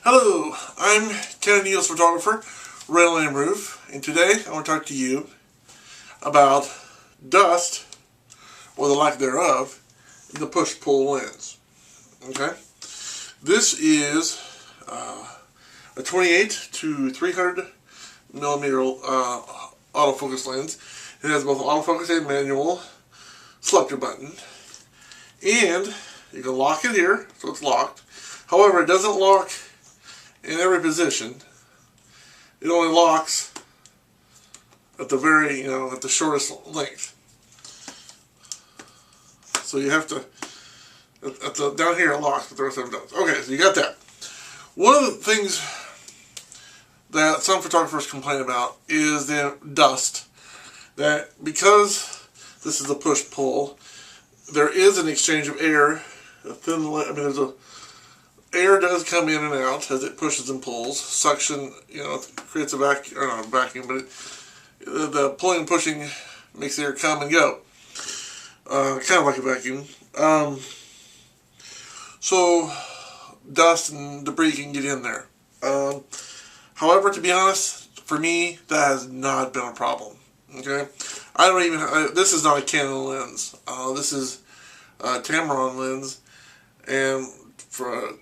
Hello, I'm Canon EOS photographer, Randall and Rueff, and today I want to talk to you about dust, or the lack thereof, in the push-pull lens. Okay, this is a 28 to 300 millimeter autofocus lens. It has both autofocus and manual selector button, and you can lock it here, so it's locked. However, it doesn't lock in every position. It only locks at the very, at the shortest length. So you have to, down here it locks, but the rest of it doesn't. Okay, so you got that. One of the things that some photographers complain about is the dust. That because this is a push-pull, there is an exchange of air. Air does come in and out as it pushes and pulls. Suction, creates a vacuum, or not a vacuum, but the pulling and pushing makes the air come and go. Kind of like a vacuum. So dust and debris can get in there. However, to be honest, for me, that has not been a problem. Okay, this is not a Canon lens. This is a Tamron lens, and for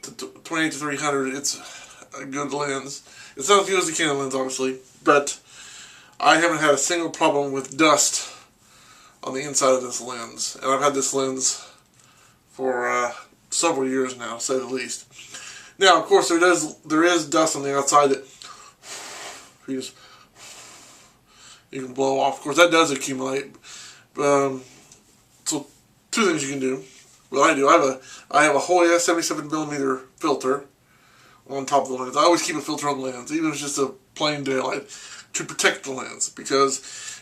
28 to 300, it's a good lens. It's not as good as the Canon lens, obviously, but I haven't had a single problem with dust on the inside of this lens, and I've had this lens for several years now, to say the least. Now, of course, there is dust on the outside that you can blow off. Of course, that does accumulate. So, two things you can do. What I do, I have a Hoya 77mm filter on top of the lens. I always keep a filter on the lens, even if it's just a plain daylight, to protect the lens. Because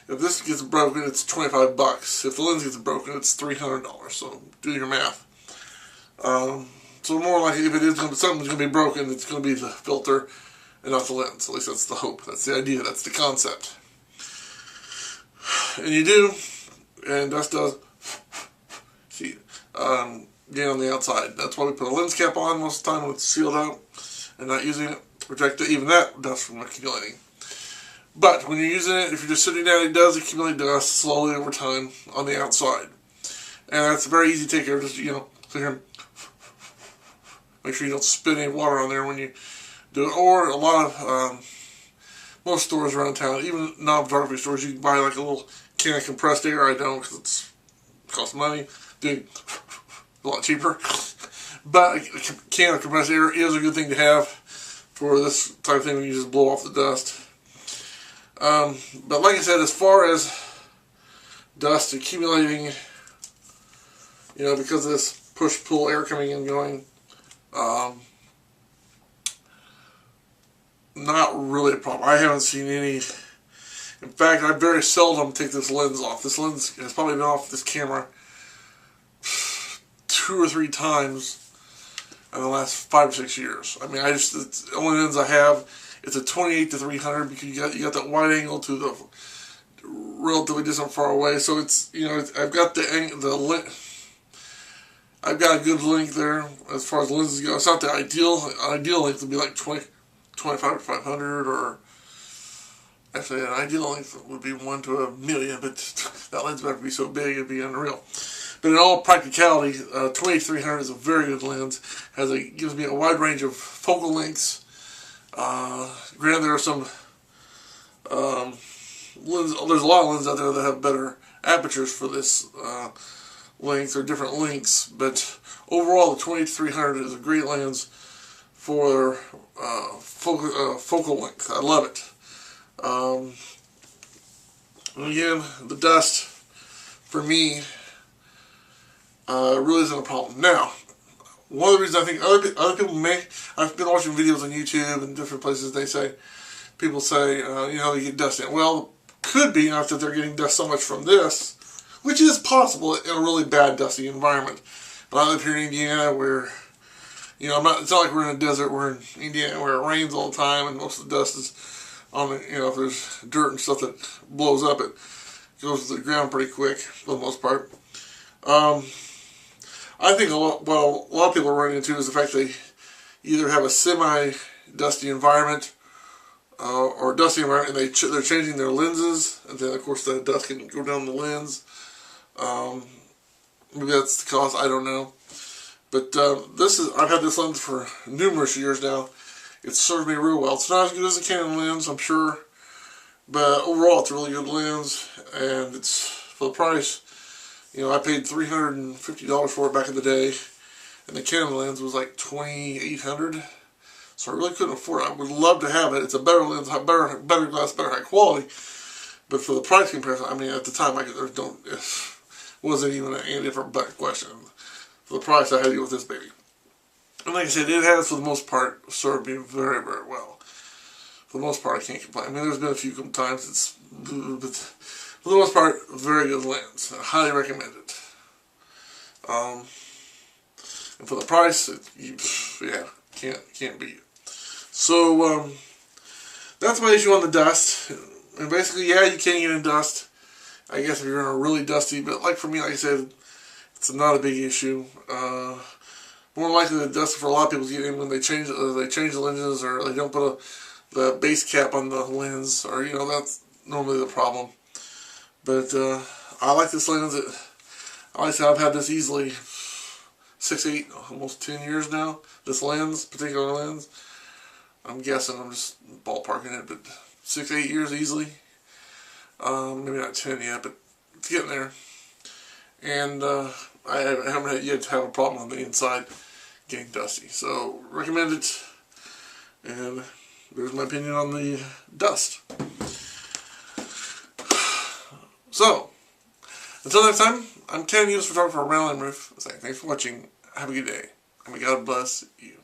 if this gets broken, it's $25. If the lens gets broken, it's $300. So do your math. So more likely, if it is something's going to be broken, it's going to be the filter and not the lens. At least that's the hope. That's the idea. That's the concept. And you do, and dust does. See. Get on the outside. That's why we put a lens cap on most of the time when it's sealed out and not using it to protect even that dust from accumulating. But when you're using it, if you're just sitting down, it does accumulate dust slowly over time on the outside. And that's very easy to take care of. Just, clear and make sure you don't spit any water on there when you do it. Or a lot of, most stores around town, even non-photography stores, you can buy like a little can of compressed air. I don't, because it costs money. Doing a lot cheaper, but a can of compressed air is a good thing to have for this type of thing when you just blow off the dust. But like I said, as far as dust accumulating, because of this push-pull air coming in and going, not really a problem. I haven't seen any. In fact, I very seldom take this lens off. This lens has probably been off this camera 2 or 3 times in the last 5 or 6 years. I mean, it's the only lens I have. It's a 28 to 300 because you got that wide angle to the relatively distant far away. So it's I've got I've got a good length there as far as lenses go. It's not the ideal length would be like 25 to 500, or actually an ideal length would be 1 to 1,000,000. But that lens would have to be so big it'd be unreal. But in all practicality, 28-300 is a very good lens. Gives me a wide range of focal lengths. Granted, there are some lenses. There's a lot of lenses out there that have better apertures for this length or different lengths. But overall, the 28-300 is a great lens for focal length. I love it. And again, the dust for me really isn't a problem. Now, one of the reasons I think other people I've been watching videos on YouTube and different places, people say, they get dust in. Well, could be enough that they're getting dust so much from this, which is possible in a really bad dusty environment. But I live here in Indiana where, it's not like we're in a desert. We're in Indiana where it rains all the time and most of the dust is on the, if there's dirt and stuff that blows up, it goes to the ground pretty quick for the most part. I think what a lot of people are running into is the fact they either have a semi-dusty environment or dusty environment, and they're changing their lenses, and then of course the dust can go down the lens. Maybe that's the cause, I don't know. But I've had this lens for numerous years now. It's served me real well. It's not as good as a Canon lens, I'm sure, but overall it's a really good lens, and it's for the price. You know, I paid $350 for it back in the day, and the Canon lens was like $2,800. So I really couldn't afford it. I would love to have it. It's a better lens, better glass, better high quality. But for the price comparison, I mean, at the time, it wasn't even any different question. For the price, I had to go with this baby. And like I said, it has, for the most part, served me very, very well. For the most part, I can't complain. I mean, there's been a few times but for the most part, very good lens. I highly recommend it. And for the price, yeah, can't beat it. So, that's my issue on the dust. And basically, yeah, you can get in dust. I guess if you're in a really dusty, but like for me, like I said, it's not a big issue. More likely the dust for a lot of people get in when they change the lenses, or they don't put the base cap on the lens, or you know, that's normally the problem. But I like this lens. Like I said, I've had this easily 6, 8, almost 10 years now. This particular lens. I'm guessing, I'm just ballparking it, but 6, 8 years easily. Maybe not 10 yet, but it's getting there. And I haven't yet to have a problem on the inside getting dusty. So, recommend it. And there's my opinion on the dust. So, until next time, I'm Canon EOS photographer Randall and Rueff. Thanks for watching. Have a good day. And may God bless you.